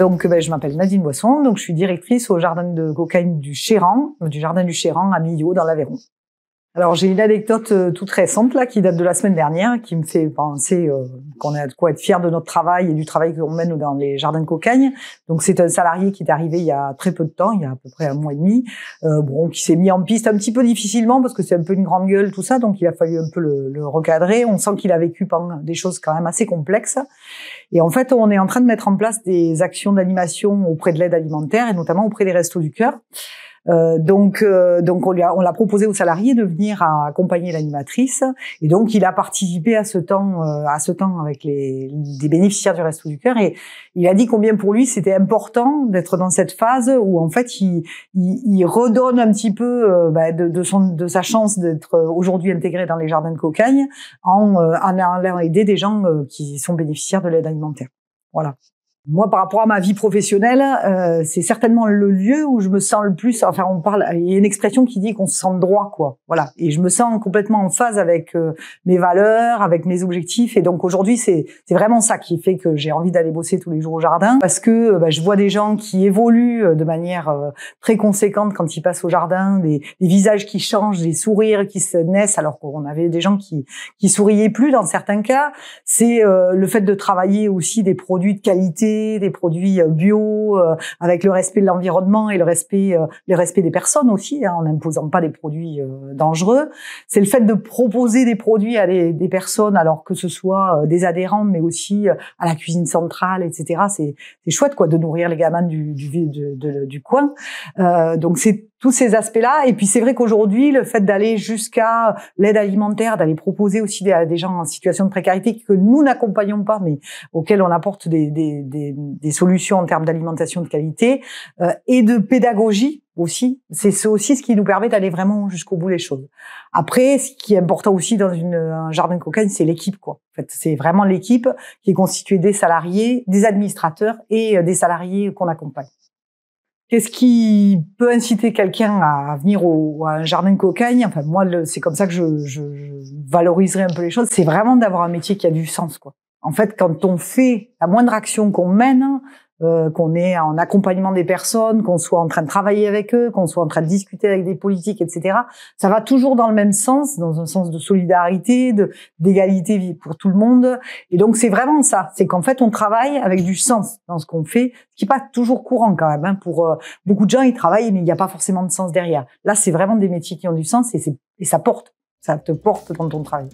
Donc, je m'appelle Nadine Boisson, donc je suis directrice au jardin de cocaïne du Chéran à Millau, dans l'Aveyron. Alors, j'ai une anecdote toute récente là qui date de la semaine dernière, qui me fait penser qu'on a de quoi être fier de notre travail et du travail qu'on mène dans les jardins de cocagne. Donc, c'est un salarié qui est arrivé il y a très peu de temps, il y a à peu près 1 mois et demi, qui s'est mis en piste un petit peu difficilement parce que c'est un peu une grande gueule tout ça, donc il a fallu un peu le recadrer. On sent qu'il a vécu des choses quand même assez complexes. Et en fait, on est en train de mettre en place des actions d'animation auprès de l'aide alimentaire et notamment auprès des Restos du Cœur. Donc on l'a proposé aux salariés de venir accompagner l'animatrice, et donc il a participé à ce temps avec des bénéficiaires du Resto du Cœur, et il a dit combien pour lui c'était important d'être dans cette phase où en fait il redonne un petit peu de sa chance d'être aujourd'hui intégré dans les jardins de cocagne en allant aider des gens qui sont bénéficiaires de l'aide alimentaire. Voilà. Moi, par rapport à ma vie professionnelle, c'est certainement le lieu où je me sens le plus. Enfin, il y a une expression qui dit qu'on se sent droit, quoi. Voilà. Et je me sens complètement en phase avec mes valeurs, avec mes objectifs. Et donc aujourd'hui, c'est vraiment ça qui fait que j'ai envie d'aller bosser tous les jours au jardin, parce que je vois des gens qui évoluent de manière très conséquente quand ils passent au jardin, des visages qui changent, des sourires qui se naissent, alors qu'on avait des gens qui souriaient plus dans certains cas. C'est le fait de travailler aussi des produits de qualité, des produits bio, avec le respect de l'environnement et le respect des personnes aussi, en n'imposant pas des produits dangereux. C'est le fait de proposer des produits à des personnes, alors que ce soit des adhérents, mais aussi à la cuisine centrale, etc. C'est chouette, quoi, de nourrir les gamins du coin. Donc c'est tous ces aspects-là. Et puis c'est vrai qu'aujourd'hui, le fait d'aller jusqu'à l'aide alimentaire, d'aller proposer aussi à des gens en situation de précarité que nous n'accompagnons pas, mais auxquels on apporte des solutions en termes d'alimentation de qualité et de pédagogie aussi, c'est aussi ce qui nous permet d'aller vraiment jusqu'au bout des choses. Après, ce qui est important aussi dans un jardin de cocagne, c'est l'équipe, quoi. En fait, c'est vraiment l'équipe qui est constituée des salariés, des administrateurs et des salariés qu'on accompagne. Qu'est-ce qui peut inciter quelqu'un à venir à un jardin de cocagne? Enfin, moi, c'est comme ça que je valoriserai un peu les choses. C'est vraiment d'avoir un métier qui a du sens, quoi. En fait, quand on fait la moindre action qu'on mène, qu'on est en accompagnement des personnes, qu'on soit en train de travailler avec eux, qu'on soit en train de discuter avec des politiques, etc., ça va toujours dans le même sens, dans un sens de solidarité, d'égalité pour tout le monde. Et donc, c'est vraiment ça. C'est qu'en fait, on travaille avec du sens dans ce qu'on fait, ce qui n'est pas toujours courant quand même. Pour beaucoup de gens, ils travaillent, mais il n'y a pas forcément de sens derrière. Là, c'est vraiment des métiers qui ont du sens et ça te porte dans ton travail.